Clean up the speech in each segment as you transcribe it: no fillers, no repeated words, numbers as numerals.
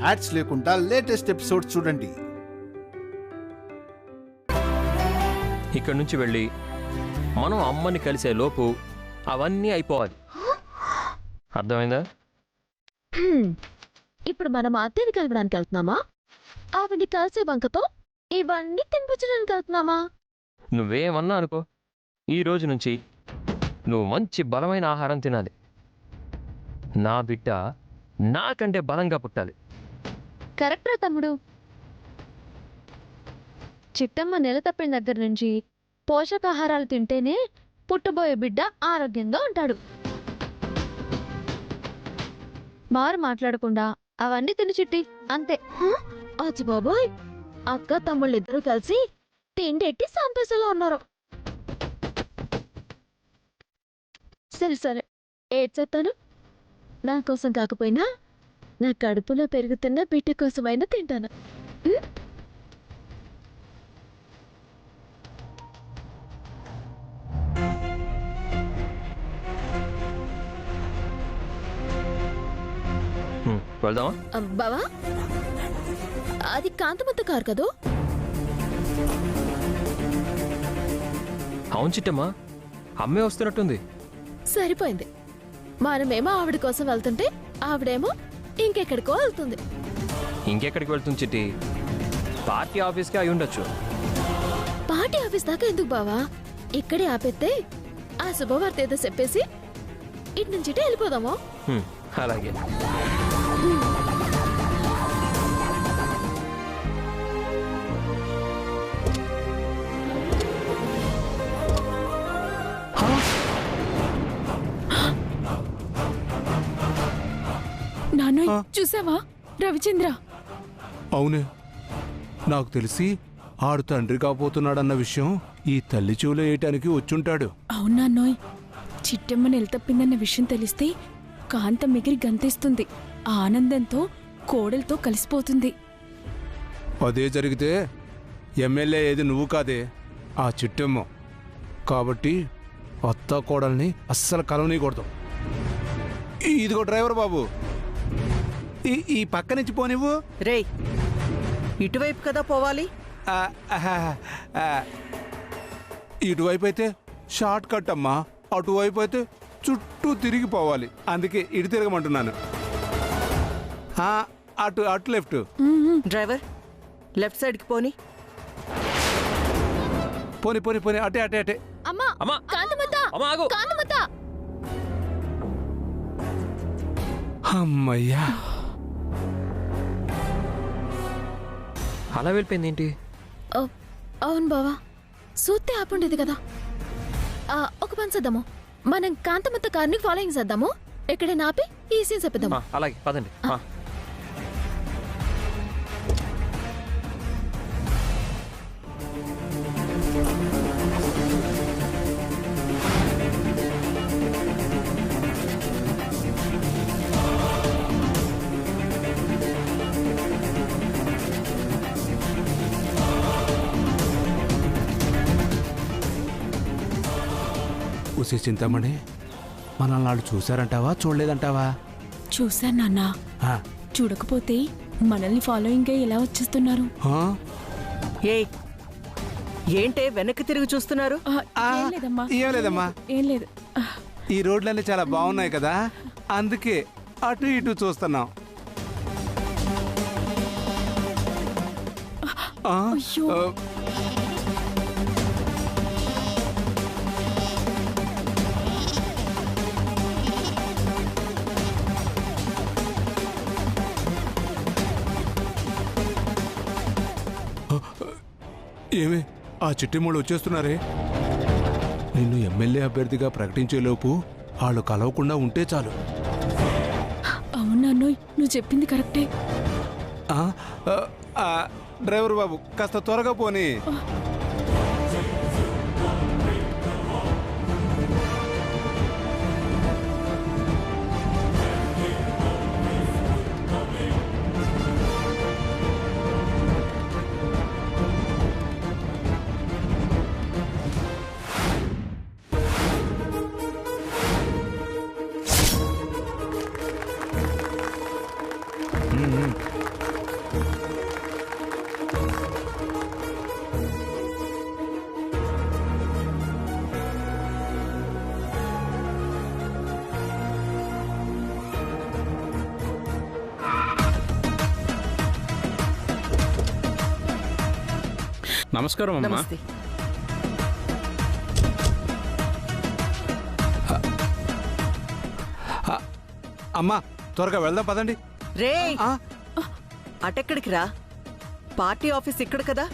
Ads లేకుండా latest episodes చూడండి. ఇక్కడి నుంచి వెళ్ళి మనం అమ్మని కలిసే లోపు అవన్నీ అయిపోవాలి. అర్థమైందా? ఇప్పుడు మనం అత్తని కలవడానికి వెళ్తున్నామా, ఆవిడ్ని కలిసే బంకతో ఇవన్నీ తినిపించడానికి వెళ్తున్నామా? నువ్వేమన్నా అనుకో, ఈ రోజు నుంచి నువ్వు మంచి బలమైన ఆహారం తినాలి. నా బిడ్డ నాకంటే బలంగా పుట్టాలి. కరెక్ట్రా తమ్ముడు. చిట్టమ్మ నెల తప్పిన దగ్గర నుంచి పోషకాహారాలు తింటేనే పుట్టబోయే బిడ్డ ఆరోగ్యంగా ఉంటాడు. మారు మాట్లాడకుండా అవన్నీ తిని చిట్టి అంతే. అచ్చి బాబోయ్, అక్క తమ్ముళ్ళు ఇద్దరు కలిసి తిండెట్టి సంపేసలో ఉన్నారు. సరే సరే ఏడ్చేస్తాను. నా కోసం కాకపోయినా నా కడుపులో పెరుగుతున్న బిడ్డ కోసమైనా తింటాను. వెళ్దామా? బావా, అది కాంతమత్త కారు కదూ? అవును చిట్టమ్మా, అమ్మే వస్తున్నట్టుంది. సరిపోయింది. మనమేమో ఆవిడ కోసం వెళ్తుంటే ఆవిడేమో ఇంకెక్కడికో వెళ్తుంది. ఇంకెక్కడికి వెళ్తుంది చిట్టి? పార్టీ ఆఫీస్కి అయి ఉండొచ్చు. పార్టీ ఆఫీస్ దాకా ఎందుకు బావా? ఇక్కడే ఆపేస్తే ఆ శుభవార్త ఏదో చెప్పేసి ఇటు నుంచి వెళ్ళిపోదామా? అలాగే. నాన్నోయ్, చూసావా రవిచంద్ర? అవునే, నాకు తెలిసి ఆడు తండ్రి కాబోతున్నాడన్న విషయం ఈ తల్లి చెవులో వేయటానికి వచ్చుంటాడు. అవునాన్నోయ్, చిట్టమ్మ నెలతప్పిందన్న విషయం తెలిస్తే కాంతం ఎగిరి గంతేస్తుంది. ఆ ఆనందంతో కోడలతో కలిసిపోతుంది. అదే జరిగితే ఎమ్మెల్యే ఏది నువ్వు కాదే, ఆ చిట్టమ్మ. కాబట్టి అత్త కోడల్ని అస్సలు కలవనీయకూడదు. ఇదిగో డ్రైవర్ బాబు, ఈ పక్క నుంచి పోనివ్వు. రేయ్, ఇటువైపు కదా పోవాలి. ఇటువైపు అయితే షార్ట్ కట్ అమ్మా, అటువైపు అయితే చుట్టూ తిరిగి పోవాలి. అందుకే ఇటు తిరగమంటున్నాను. అటు అటు లెఫ్ట్. డ్రైవర్, లెఫ్ట్ సైడ్కి పోని. పోని పోని పోని, అటే అటే అటే. అమ్మా, అమ్మా, కాంతమత్త, అమ్మా ఆగు. కాంతమత్త. అమ్మయ్యా, అలా వెళ్ళిపోయింది ఏంటి? అవును బావా, సూత్తే ఆపుండేది కదా. ఒక పని చేద్దాము, మనం కాంతమత్త కార్ని ఫాలోయింగ్ చేద్దాము. ఎక్కడైనా ఆపి ఈ సీన్ చెప్పేద్దాము. అలాగే పదండి. ఉసే చింతామణి, మనల్ని వాళ్ళు చూశారంటావా చూడలేదంటావా? చూశాను నాన్న. చూడకపోతే మనల్ని ఫాలోయింగ్ ఎలా వచ్చేస్తున్నారు? ఏయ్, ఏంటే వెనక్కి తిరిగి చూస్తున్నారు? ఏం లేదమ్మా, ఏం లేదు. ఈ రోడ్లన్నీ చాలా బాగున్నాయి కదా, అందుకే అటు ఇటు చూస్తున్నాం. అయ్యో, ఏమే, ఆ చిట్టిమూళ్ళు వచ్చేస్తున్నారే. నిన్ను ఎమ్మెల్యే అభ్యర్థిగా ప్రకటించేలోపు వాళ్ళు కలవకుండా ఉంటే చాలు. అవునాన్నోయ్, నువ్వు చెప్పింది కరెక్టే. డ్రైవర్ బాబు, కాస్త త్వరగా పోనీ. నమస్కారం అమ్మా. నమస్తే. అమ్మా త్వరగా వెళ్దాం పదండి. రే ఆ, అటెక్కడికి రా, పార్టీ ఆఫీస్ ఇక్కడ కదా.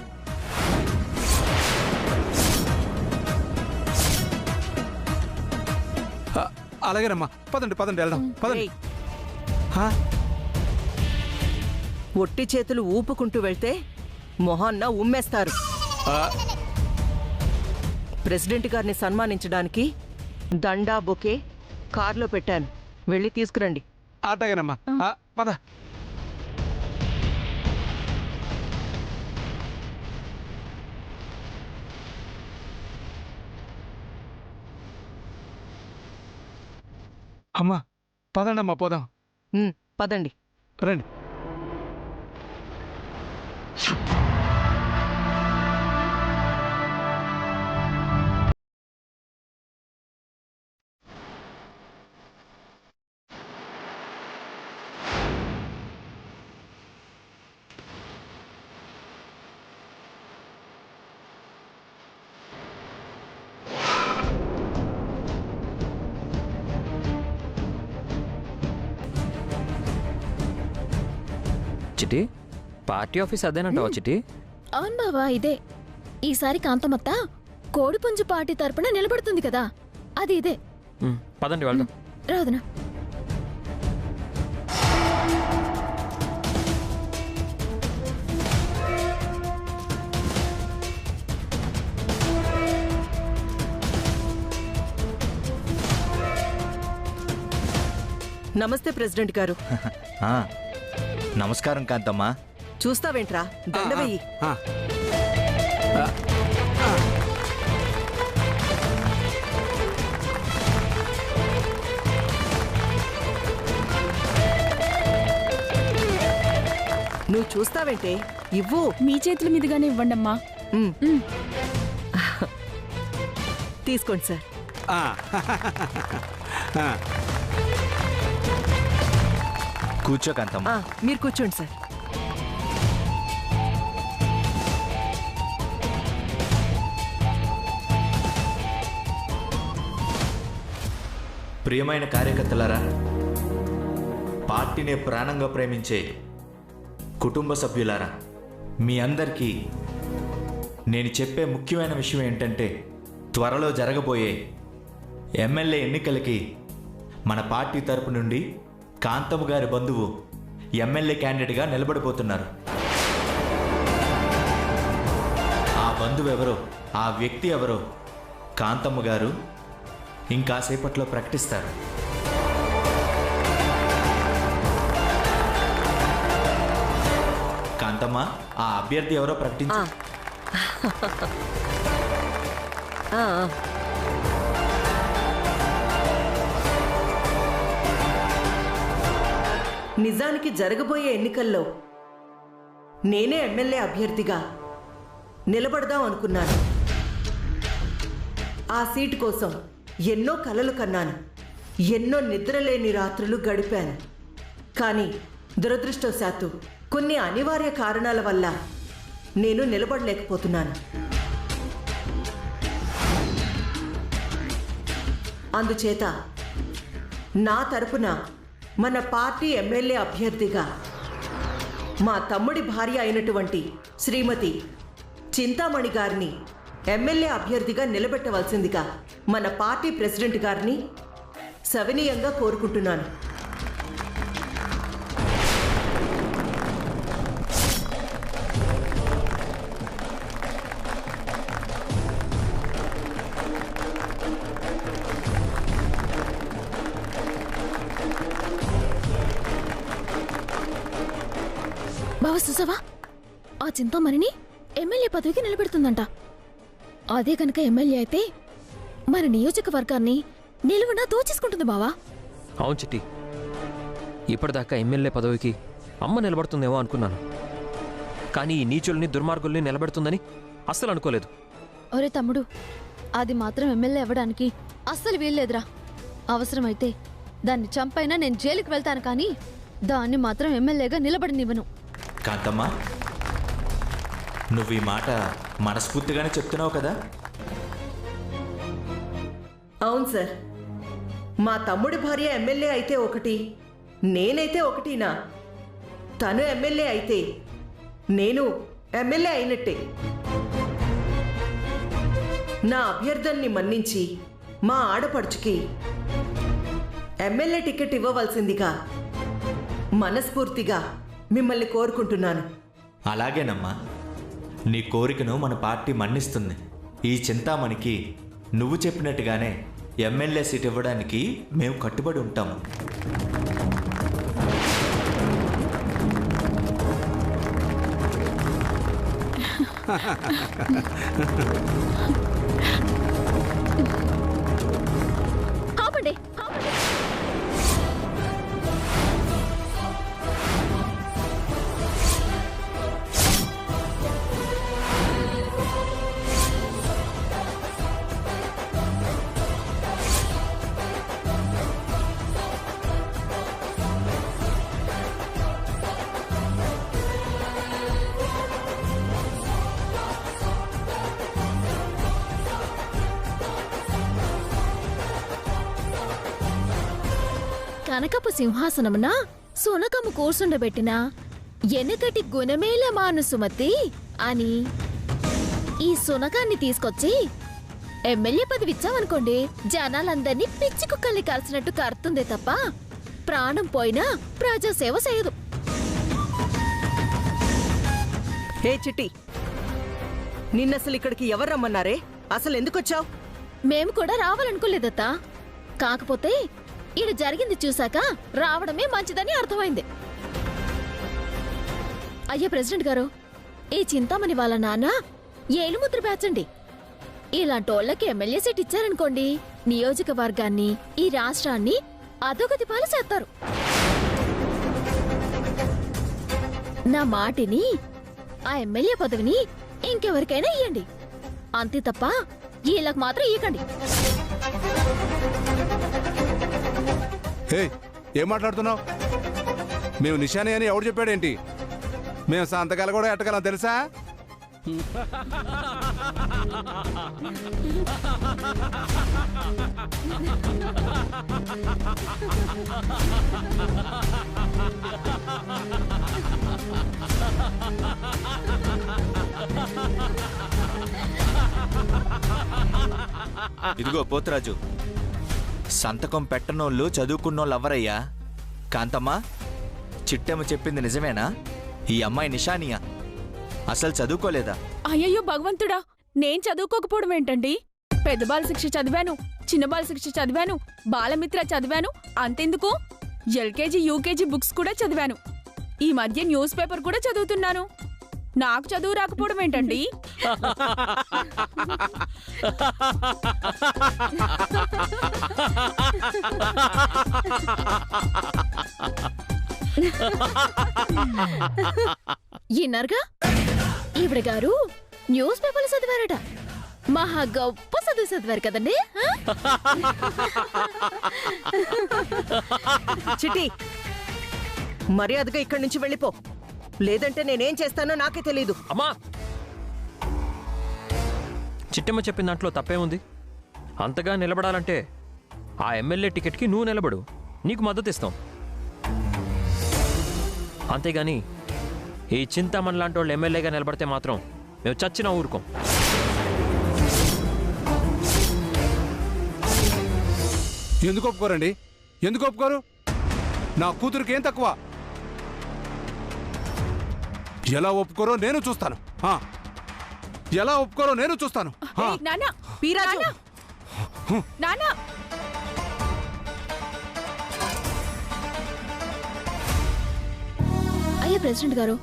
అలాగేనమ్మా పదండి పదండి వెళ్దాం పదండి. రేయ్, ఆ, ఒట్టి చేతులు ఊపుకుంటూ వెళ్తే మొహాన్న ఉమ్మేస్తారు. ఆ, ప్రెసిడెంట్ గారిని సన్మానించడానికి దండా బొకే కార్లో పెట్టాను, వెళ్ళి తీసుకురండి. అట్లాగేనమ్మా. ఆ, పద. అమ్మా పదండి అమ్మా పోదాం. పదండి. రండి. Chitti party office అదేనంటావా Chitti? అవును బావా, ఇదే. ఈసారి కాంతమత్త కోడిపుంజు పార్టీ తరపున నిలబడుతుంది కదా, అది ఇదే. పదండి వెళ్దాం. రాదునా? నమస్తే ప్రెసిడెంట్ గారు. ఆ, నమస్కారం కాంతమ్మా. చూస్తావేంట్రా, దండ వెయ్యి. ఆ, నువ్వు చూస్తావేంటే, ఇవ్వు. మీ చేతుల మీదుగానే ఇవ్వండమ్మా. తీసుకోండి సార్. ఆ. ఆ, కూర్చో కాంతమ్మా. మీరు కూర్చోండి సార్. ప్రియమైన కార్యకర్తలారా, పార్టీని ప్రాణంగా ప్రేమించే కుటుంబ సభ్యులారా, మీ అందరికీ నేను చెప్పే ముఖ్యమైన విషయం ఏంటంటే, త్వరలో జరగబోయే ఎమ్మెల్యే ఎన్నికలకి మన పార్టీ తరపు నుండి కాంతమ్మ గారి బంధువు ఎమ్మెల్యే క్యాండిడేట్గా నిలబడిపోతున్నారు. ఆ బంధువు ఎవరో, ఆ వ్యక్తి ఎవరో కాంతమ్మ గారు ఇంకాసేపట్లో ప్రకటిస్తారు. కాంతమ్మ, ఆ అభ్యర్థి ఎవరో ప్రకటించు. నిజానికి జరగబోయే ఎన్నికల్లో నేనే ఎమ్మెల్యే అభ్యర్థిగా నిలబడదాం అనుకున్నాను. ఆ సీటు కోసం ఎన్నో కలలు కన్నాను, ఎన్నో నిద్రలేని రాత్రులు గడిపాను. కానీ దురదృష్టవశాత్తు కొన్ని అనివార్య కారణాల వల్ల నేను నిలబడలేకపోతున్నాను. అందుచేత నా తరపున మన పార్టీ ఎమ్మెల్యే అభ్యర్థిగా మా తమ్ముడి భార్య అయినటువంటి శ్రీమతి చింతామణి గారిని ఎమ్మెల్యే అభ్యర్థిగా నిలబెట్టవలసిందిగా మన పార్టీ ప్రెసిడెంట్ గారిని సవినీయంగా కోరుకుంటున్నాను. బావ చూసావా, ఆ చింతామణిని ఎమ్మెల్యే పదవికి నిలబెడుతుందంట. అదే కనుక ఎమ్మెల్యే అయితే మన నియోజకవర్గాన్ని నిలువునా దోచేసుకుంటుంది బావా. అవును చిట్టి, ఇప్పటిదాకా ఎమ్మెల్యే పదవికి అమ్మ నిలబడుతుందేమో అనుకున్నాను. కానీ ఈ నీచుల్ని దుర్మార్గుల్ని నిలబెడుతుందని అస్సలు అనుకోలేదు. ఒరే తమ్ముడు, అది మాత్రం ఎమ్మెల్యే అవ్వడానికి అస్సలు వీల్లేదురా. అవసరమైతే దాన్ని చంపైనా నేను జైలుకి వెళ్తాను, కానీ దాన్ని మాత్రం ఎమ్మెల్యేగా నిలబడనివ్వను. కాంతమ్మ, నువ్వు ఈ మాట మనస్ఫూర్తిగానే చెప్తున్నావు కదా? అవును సార్. మా తమ్ముడి భార్య ఎమ్మెల్యే అయితే ఒకటి, నేనైతే ఒకటినా? తను ఎమ్మెల్యే అయితే నేను ఎమ్మెల్యే అయినట్టే. నా అభ్యర్థనని మన్నించి మా ఆడపడుచుకి ఎమ్మెల్యే టికెట్ ఇవ్వవలసిందిగా మనస్ఫూర్తిగా మిమ్మల్ని కోరుకుంటున్నాను. అలాగేనమ్మా, నీ కోరికను మన పార్టీ మన్నిస్తుంది. ఈ చింతామణికి నువ్వు చెప్పినట్టుగానే ఎమ్మెల్యే సీట్ ఇవ్వడానికి మేము కట్టుబడి ఉంటాము. ఆపండి, ఆపండి. కనకపు సింహాసనమున సునకము కూర్చుండబెట్టిన ఎనకటి గుణమేల మాను సుమతి అని ఈ సునకాన్ని తీసుకొచ్చి ఎమ్మెల్యే పదవిచ్చామనుకోండి, జనాలందరినీ పిచ్చి కుక్కల్ని కలిసినట్టు కరుతుందే తప్ప ప్రాణం పోయినా ప్రజాసేవ చేయదు. హే చిట్టి, నిన్నసలు ఇక్కడికి ఎవరు రమ్మన్నారే? అసలు ఎందుకొచ్చావు? మేము కూడా రావాలనుకోలేదత్తా. కాకపోతే ఈడ జరిగింది చూశాక రావడమే మంచిదని అర్థమైంది. అయ్యా ప్రెసిడెంట్ గారు, ఈ చింతామణి వాళ్ళ నాన్న ఏలుముద్ర పేర్చండి. ఇలాంటోళ్ళకి ఎమ్మెల్యే సీట్ ఇచ్చారనుకోండి, నియోజకవర్గాన్ని, ఈ రాష్ట్రాన్ని అధోగతి పాలు చేస్తారు. నా మాటిని ఆ ఎమ్మెల్యే పదవిని ఇంకెవరికైనా ఇయ్యండి, అంతే తప్ప వీళ్ళకి మాత్రం ఇయ్యకండి. హే, ఏం మాట్లాడుతున్నావు? మేము నిశాని అని ఎవడు చెప్పాడేంటి? మేము సంతకాలు కూడా ఎట్టగలం తెలుసా? ఇదిగో పోతురాజు, సంతకం పెట్టనోళ్ళు చదువుకున్నోళ్ళు అవ్వరయ్యా. కాంతమ్మ, చిట్టమ్మ చెప్పింది నిజమేనా? ఈ అమ్మాయి నిషానియా? అసలు చదువుకోలేదా? అయ్యయ్యో భగవంతుడా, నేను చదువుకోకపోవడం ఏంటండి? పెద్ద బాల శిక్ష చదివాను, చిన్న బాల శిక్ష చదివాను, బాలమిత్ర చదివాను. అంతెందుకు, ఎల్కేజీ యూకేజీ బుక్స్ కూడా చదివాను. ఈ మధ్య న్యూస్ పేపర్ కూడా చదువుతున్నాను. నాకు చదువు రాకపోవడం ఏంటండి? ఈనర్గా ఈవిడ గారు న్యూస్ పేపర్లు చదివారట. మహా గొప్ప చదువు చదివారు కదండి. చిట్టి, మర్యాదగా ఇక్కడి నుంచి వెళ్ళిపో, లేదంటే నేనేం చేస్తానో నాకే తెలీదు. అమ్మా, చిట్టమ్మ చెప్పిన దాంట్లో తప్పేముంది? అంతగా నిలబడాలంటే ఆ ఎమ్మెల్యే టికెట్కి నువ్వు నిలబడు, నీకు మద్దతు ఇస్తాం. అంతేగాని ఈ చింతామణి లాంటి వాళ్ళు ఎమ్మెల్యేగా నిలబడితే మాత్రం మేము చచ్చినా ఊరుకోం. ఎందుకు ఒప్పుకోరండి? ఎందుకు ఒప్పుకోరు? నా కూతురికి ఏం తక్కువ? ఎలా ఒప్పుకోరో నేను చూస్తాను. ఎలా ఒప్పుకోరో నేను చూస్తాను. ఏయ్, నాన్న, పీరాజు, నాన్న, అయ్యా ప్రెసిడెంట్ గారు,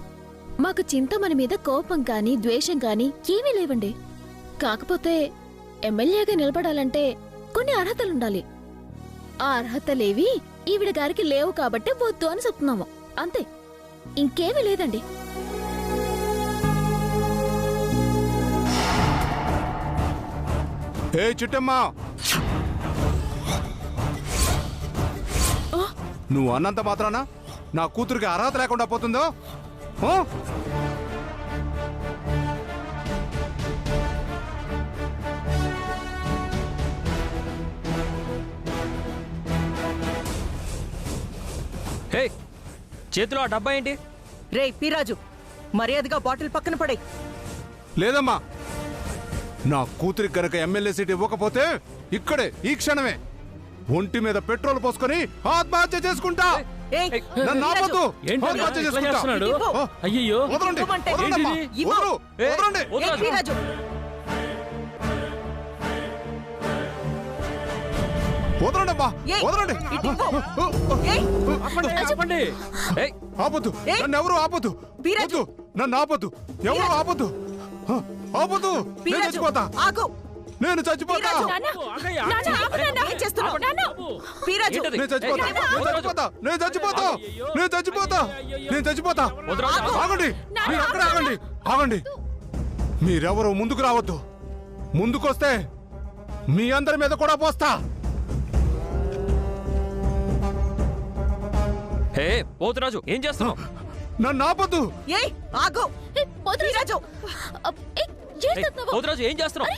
మాకు చింతమణి మీద కోపం కానీ ద్వేషం కానీ ఏమీ లేవండి. కాకపోతే ఎమ్మెల్యేగా నిలబడాలంటే కొన్ని అర్హతలుండాలి. ఆ అర్హతలేవి ఈవిడ గారికి లేవు కాబట్టి వద్దు అని చెప్తున్నాము, అంతే, ఇంకేమీ లేదండి. ఏ చిట్టమ్మా, నువ్వు అన్నంత మాత్రాన నా కూతురికి అర్హత లేకుండా పోతుందో? చేతిలో ఆ డబ్బా ఏంటి? రే పీరాజు, మర్యాదగా బాటిల్ పక్కన పడే. లేదమ్మా, నా కూతురికి గనక ఎమ్మెల్యే సీట్ ఇవ్వకపోతే ఇక్కడే ఈ క్షణమే ఒంటి మీద పెట్రోల్ పోసుకొని ఆత్మహత్య చేసుకుంటా. ఏయ్, నన్ను ఆపొద్దు. ఏంటి ఆత్మహత్య ఇట్లా చేసుకుంటా. చేస్తున్నాడు? ఆ, అయ్యయ్యో, వదలండి, ఇవ్వమంటే వదలండమ్మా, ఇవ్వు. వదలు, వదలండి. ఏయ్, పీరాజు, వదలండమ్మా, ఏయ్, వదలండి. ఇటు ఇవ్వు. ఏయ్, ఆపండి. ఏయ్, ఆపొద్దు, ఏయ్. నన్ను ఎవరు ఆపొద్దు. వీరాజు. వద్దు, నన్ను ఆపొద్దు, ఎవరు వీరాజు. ఆపొద్దు. ఆ, ఆపొద్దు, నేను పీరాజు, చచ్చిపోతా, ఆగు. నేను చచ్చిపోతా, పీరాజు, ఆగయ్యా. నాన్న, ఆగు నాన్న. ఏం చేస్తున్నావు? నాన్న, పీరాజు, ఏంటది? నేను చచ్చిపోతా, ఏయ్, నేను చచ్చిపోతా, నేను చచ్చిపోతా, నేను చచ్చిపోతా, నేను చచ్చిపోతా. వదలరా. ఆగండి, మీరు అక్కడ ఆగండి, ఆగండి. మీరెవరు ముందుకు రావద్దు. ముందుకొస్తే మీ అందరి మీద కూడా పోస్తా. హే పోతురాజు, ఏం చేస్తున్నావు? నన్ను ఆపొద్దు. ఏయ్, ఆగు. పీరాజు, పోతురాజు, ఏం చేస్తున్నావు?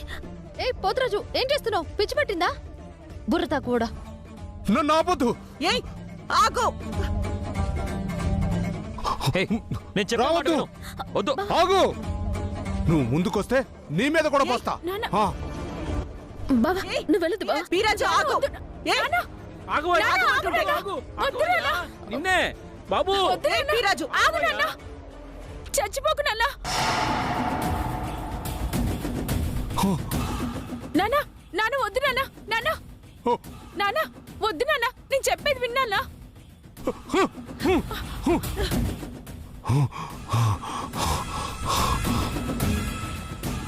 ఏ పోతురాజు, ఏం చేస్తున్నావు? పిచ్చి పట్టిందా? బుర్రతా కూడా. నన్ను ఆపొద్దు. ఏయ్, ఆగు. హే, నేను చెప్పే మాట రావద్దు. విను. వద్దు. ఆగు. నువ్వు ముందుకొస్తే నీ మీద కూడా పోస్తా. ఆ, బావా, ఏయ్, నువ్వు వెళ్ళదు బావా. పీరాజు, ఆగు. ఏయ్, ఆగు, నాన్న, ఆగు, ఆగు, ఆగు, ఆగు, అయ్యా. నిన్నే బాబు. ఏయ్, పీరాజు, ఆగు నాన్న, చచ్చిపోకు నాన్న. నాన్న, నాన్న వద్దు నాన్న, నాన్న, ఓ, నాన్న వద్దు నాన్న, నేను చెప్పేది విన్నానా?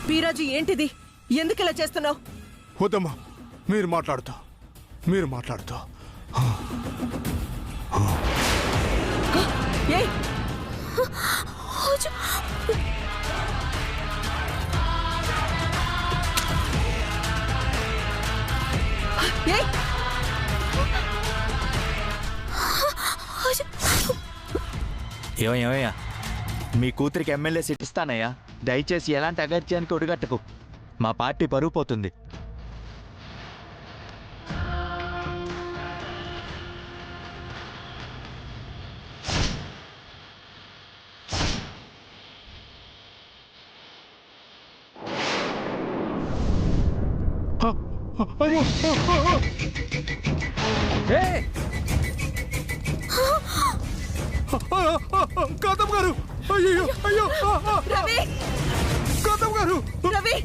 పీరాజు, ఏంటిది? ఎందుకు ఇలా చేస్తున్నావు? వద్దమ్మా, మీరు మాట్లాడుతూ, మీరు మాట్లాడుతూ. ఏయ్, ఏయ్, ఏమయ్యా, మీ కూతురికి ఎమ్మెల్యే సీట్ ఇస్తానయ్యా. దయచేసి ఎలాంటి అగత్యానికి ఒడిగట్టకు. మా పార్టీ పరువు పోతుంది. అయ్యో, ఏయ్, గౌతమ్ గారు, అయ్యో, అయ్యో, రవి, గౌతమ్ గారు, రవి,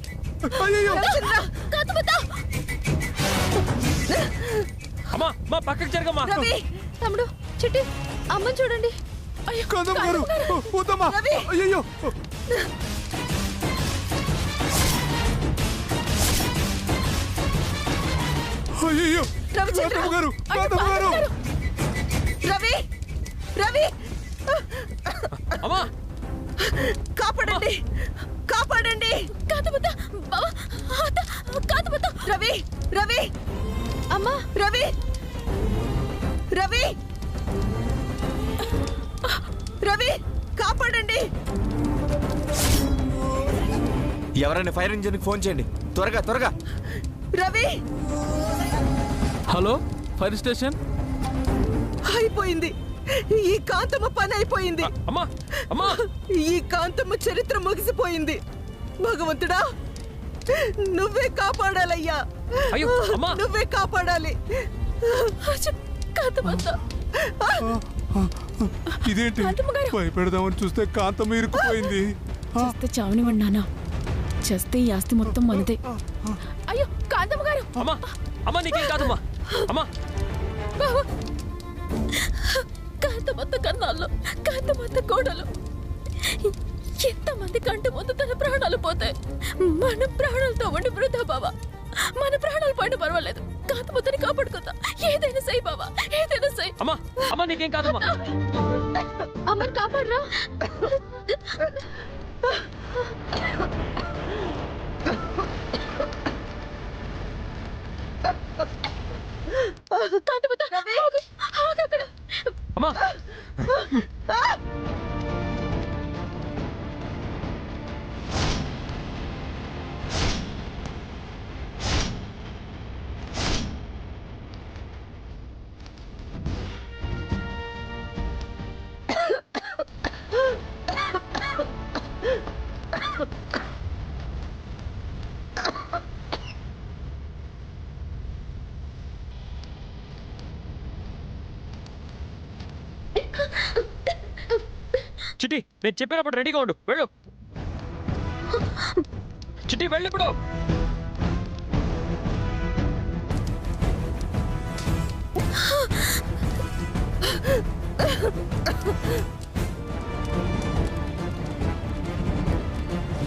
అయ్యో, రవిచంద్ర, అమ్మా, మా పక్కకి జరగమ్మా. రవి, తమ్ముడు, చిట్టి, అమ్మని చూడండి. గౌతమ్ గారు, వద్దమ్మా, రవి. అయ్యో, అయ్యో, రవిచంద్ర. గౌతమ్ గారు, గౌతమ్ గారు. రవి, రవి, అమ్మా, కాపాడండి, కాపాడండి. కాతబుత్త, బావా, కాతబుత్త. రవి, రవి, అమ్మా, రవి, రవి, రవి, కాపాడండి. ఎవరైనా ఫైర్ ఇంజిన్కి ఫోన్ చేయండి, త్వరగా త్వరగా. Ravi, hello, fire station. అయిపోయింది. ఈ కాంతమ్మ పని అయిపోయింది. అమ్మా, అమ్మా. ఈ కాంతమ్మ చరిత్ర ముగిసిపోయింది. భగవంతుడా, నువ్వే కాపాడాలయ్యా. అయ్యో, అమ్మా. నువ్వే కాపాడాలి. కాతబుత్త. ఇదేంటి? భయపెడదామని చూస్తే కాంతం ఇరుక్కుపోయింది. చేస్తే చావనివ్వండి నాన్న, చేస్తే ఈ ఆస్తి మొత్తం మనదే. అయ్యో కాంతమ్మ గారు, అమ్మా, అమ్మా, నీకేం కాదమ్మా. అమ్మా, కాంతమత్త కన్నాళ్ళు, కాంతమత్త కోడలు, ఎంతమంది కంటి ముందు తన ప్రాణాలు పోతాయి. మన ప్రాణాలతో ఉండి వృధా బావా. మన ప్రాణాలు పోయిన పర్వాలేదు, కాంతమత్తని కాపాడుకుందా. ఏదైనా సై బావా, ఏదైనా సై. అమ్మా, అమ్మా, నీకేం కాదమ్మా. అమ్మని కాపాడరా. కాంతమత్త, ఆగు, ఆగు అక్కడ. అమ్మా, చిట్టి నేను చెప్పినప్పుడు రెడీగా ఉండు వెళ్ళు చిట్టి వెళ్ళు ఇప్పుడు